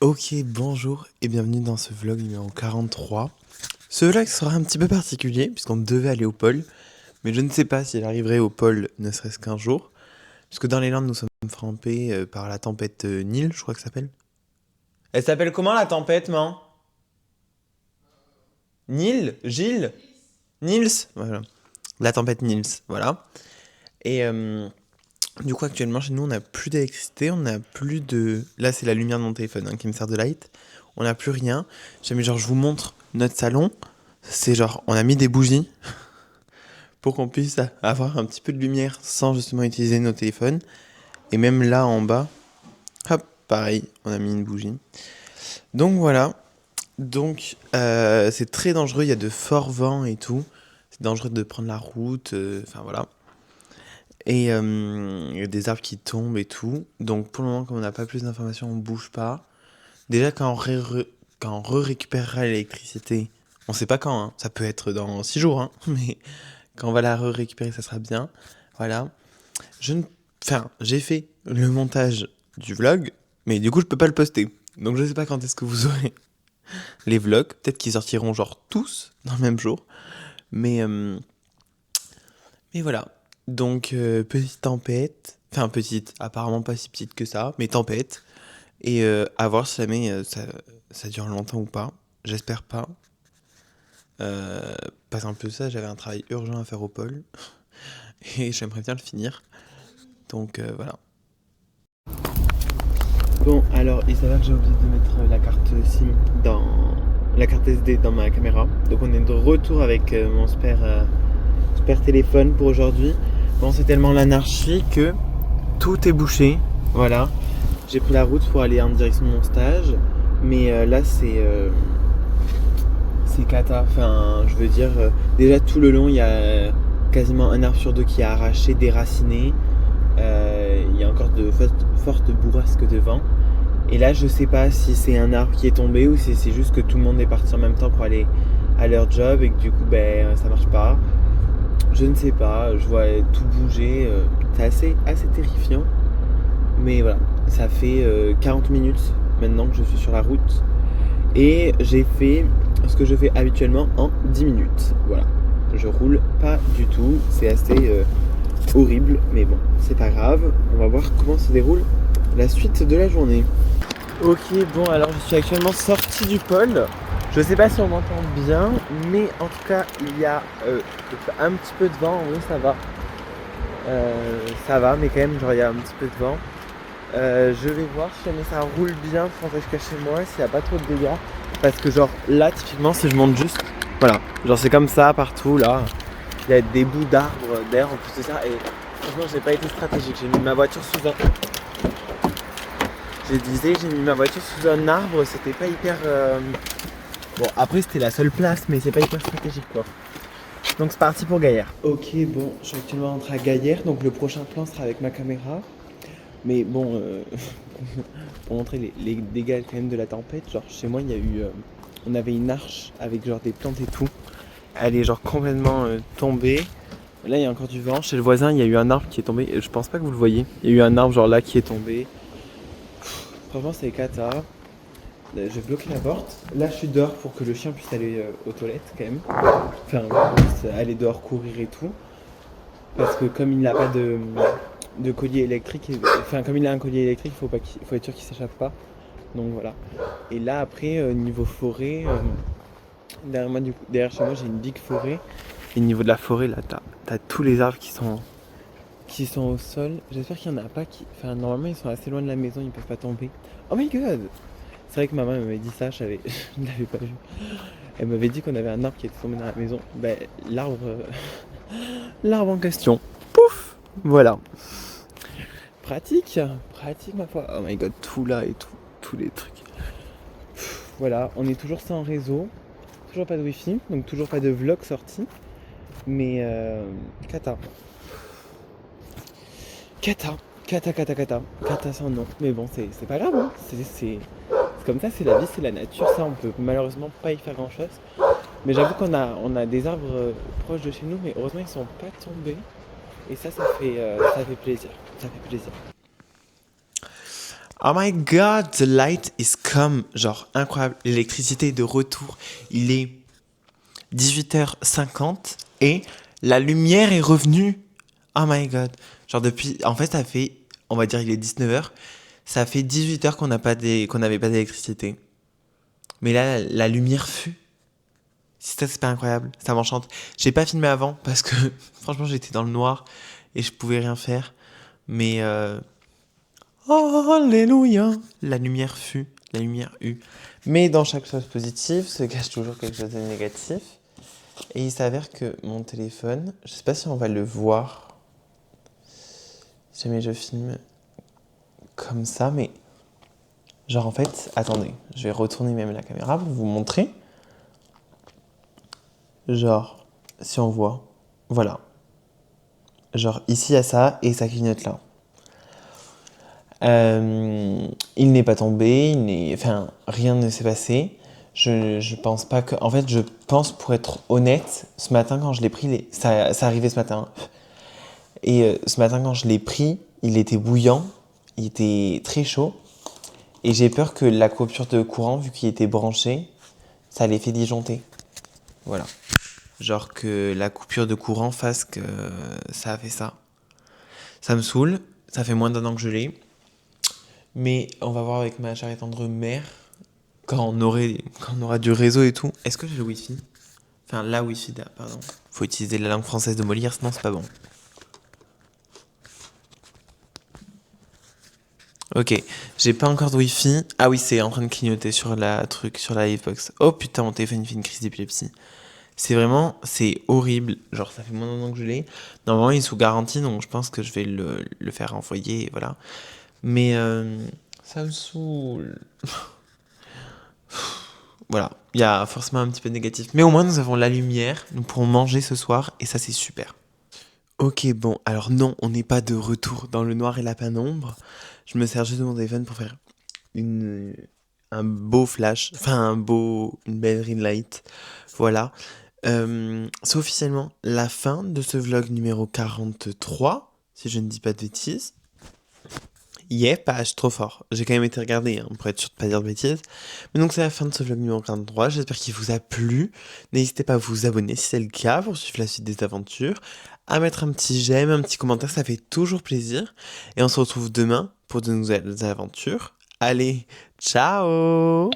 Ok, bonjour et bienvenue dans ce vlog numéro 43. Ce vlog sera un petit peu particulier puisqu'on devait aller au pôle, mais je ne sais pas s'il arriverait au pôle ne serait-ce qu'un jour, puisque dans les Landes nous sommes frappés par la tempête Nil, je crois que ça s'appelle. Elle s'appelle comment la tempête, man? Nil? Gilles? Nils? Voilà. La tempête Nils, voilà. Et du coup actuellement chez nous on n'a plus d'électricité, on n'a plus de... Là c'est la lumière de mon téléphone qui me sert de light. On n'a plus rien. Jamais genre je vous montre notre salon. C'est genre on a mis des bougies pour qu'on puisse avoir un petit peu de lumière sans justement utiliser nos téléphones. Et même là en bas, hop, pareil, on a mis une bougie. Donc voilà. Donc c'est très dangereux, il y a de forts vents et tout. C'est dangereux de prendre la route, enfin voilà. Et il y a des arbres qui tombent et tout. Donc pour le moment, comme on n'a pas plus d'informations, on bouge pas. Déjà, quand on récupérera l'électricité, on sait pas quand, hein. Ça peut être dans 6 jours, hein. Mais quand on va la récupérer, ça sera bien. Voilà. Je ne... Enfin, j'ai fait le montage du vlog, mais du coup, je peux pas le poster. Donc je sais pas quand est-ce que vous aurez les vlogs. Peut-être qu'ils sortiront genre tous dans le même jour. Mais, euh, mais voilà. Donc, petite tempête. Enfin, petite. Apparemment pas si petite que ça, mais tempête. Et à voir si jamais ça dure longtemps ou pas. J'espère pas. Parce qu'un peu ça, j'avais un travail urgent à faire au pôle. Et j'aimerais bien le finir. Donc voilà. Bon, alors il s'avère que j'ai oublié de mettre la carte SIM dans la carte SD dans ma caméra. Donc on est de retour avec mon spare téléphone pour aujourd'hui. Bon, c'est tellement l'anarchie que tout est bouché. Voilà. J'ai pris la route pour aller en direction de mon stage. Mais là, c'est cata. Enfin, je veux dire, déjà tout le long, il y a quasiment un arbre sur deux qui est arraché, déraciné. Il y a encore de fortes bourrasques de vent. Et là, je sais pas si c'est un arbre qui est tombé ou si c'est juste que tout le monde est parti en même temps pour aller à leur job et que du coup, ben, ça marche pas. Je ne sais pas, je vois tout bouger. C'est assez terrifiant. Mais voilà, ça fait 40 minutes maintenant que je suis sur la route. Et j'ai fait ce que je fais habituellement en 10 minutes. Voilà, je roule pas du tout. C'est assez horrible, mais bon, c'est pas grave. On va voir comment se déroule la suite de la journée. Ok, bon, alors je suis actuellement sorti du pôle. Je sais pas si on m'entend bien, mais en tout cas, il y a un petit peu de vent. Oui, ça va. Ça va, mais quand même, genre, il y a un petit peu de vent. Je vais voir si jamais ça roule bien sans que chez moi, s'il n'y a pas trop de dégâts. Parce que genre là, typiquement, si je monte juste, voilà, genre c'est comme ça partout là. Il y a des bouts d'arbres, d'air en plus de ça. Et franchement, j'ai pas été stratégique. J'ai mis ma voiture sous un... j'ai mis ma voiture sous un arbre. C'était pas hyper... Bon, après c'était la seule place, mais c'est pas hyper stratégique quoi. Donc c'est parti pour Gaillère. Ok, bon, je suis actuellement rentré à Gaillère. Donc le prochain plan sera avec ma caméra. Mais bon, pour montrer les dégâts quand même de la tempête, genre chez moi il y a eu, on avait une arche avec genre des plantes et tout. Elle est genre complètement tombée. Là il y a encore du vent. Chez le voisin il y a eu un arbre qui est tombé. Je pense pas que vous le voyez. Il y a eu un arbre genre là qui est tombé. Franchement c'est cata. Là, j'ai bloqué la porte. Là je suis dehors pour que le chien puisse aller aux toilettes quand même. Enfin puisse aller dehors courir et tout. Parce que comme il n'a pas de collier électrique, enfin comme il a un collier électrique, faut être sûr qu'il s'échappe pas. Donc voilà. Et là après niveau forêt, derrière chez moi j'ai une big forêt. Et au niveau de la forêt là t'as tous les arbres qui sont au sol. J'espère qu'il y en a pas qui. Enfin normalement ils sont assez loin de la maison, ils peuvent pas tomber. Oh my god! C'est vrai que maman m'avait dit ça, je ne l'avais pas vu. Elle m'avait dit qu'on avait un arbre qui était tombé dans la maison. Ben l'arbre en question. Pouf! Voilà. Pratique ma foi. Oh my god, tout là et tout, tous les trucs. Voilà, on est toujours sans réseau, toujours pas de wifi, donc toujours pas de vlog sorti. Mais cata. Cata sans nom. Mais bon, c'est pas grave, hein. C'est comme ça, c'est la vie, c'est la nature, ça on peut malheureusement pas y faire grand chose. Mais j'avoue qu'on a des arbres proches de chez nous, mais heureusement ils sont pas tombés. Et ça fait plaisir. Ça fait plaisir. Oh my god, the light is come. Genre, incroyable. L'électricité est de retour. Il est 18h50 et la lumière est revenue. Oh my god. Genre, depuis. En fait, ça fait. On va dire, il est 19h. Ça fait 18h qu'on n'avait pas d'électricité. Mais là, la lumière fut. C'est pas incroyable. Ça m'enchante. J'ai pas filmé avant parce que, franchement, j'étais dans le noir et je pouvais rien faire. Mais. Alléluia. La lumière fut. La lumière eut. Mais dans chaque chose positive se cache toujours quelque chose de négatif. Et il s'avère que mon téléphone, je sais pas si on va le voir, si jamais je filme comme ça, mais genre en fait, attendez, je vais retourner même la caméra pour vous montrer. Genre, si on voit, voilà. Genre ici il y a ça et ça clignote là. Il n'est pas tombé, enfin rien ne s'est passé. Je pense pas que. En fait, je pense pour être honnête, ce matin quand je l'ai pris, ça arrivait ce matin. Et ce matin quand je l'ai pris, il était bouillant, il était très chaud. Et j'ai peur que la coupure de courant, vu qu'il était branché, ça l'ait fait disjoncter. Voilà. Genre que la coupure de courant fasse que ça a fait ça. Ça me saoule, ça fait moins d'1 an que je l'ai. Mais on va voir avec ma chère et tendre mère quand on aura du réseau et tout. Est-ce que j'ai le wifi? Enfin, la wifi, pardon. Faut utiliser la langue française de Molière, sinon c'est pas bon. Ok, j'ai pas encore de wifi. Ah oui, c'est en train de clignoter sur sur la Livebox. Oh putain, mon téléphone il fait une crise d'épilepsie. C'est horrible. Genre, ça fait moins d'1 an que je l'ai. Normalement, il est sous garantie, donc je pense que je vais le faire envoyer, et voilà. Mais ça me saoule. Voilà, il y a forcément un petit peu de négatif. Mais au moins, nous avons la lumière. Nous pourrons manger ce soir, et ça, c'est super. Ok, bon, alors non, on n'est pas de retour dans le noir et la pénombre. Je me sers juste de mon téléphone pour faire une, un beau flash, enfin une belle ring light. Voilà. C'est officiellement la fin de ce vlog numéro 43, si je ne dis pas de bêtises. Yeah, page, trop fort. J'ai quand même été regarder, hein, pour être sûr de pas dire de bêtises. Mais donc c'est la fin de ce vlog numéro 43. J'espère qu'il vous a plu. N'hésitez pas à vous abonner si c'est le cas pour suivre la suite des aventures. À mettre un petit j'aime, un petit commentaire, ça fait toujours plaisir. Et on se retrouve demain pour de nouvelles aventures. Allez, ciao!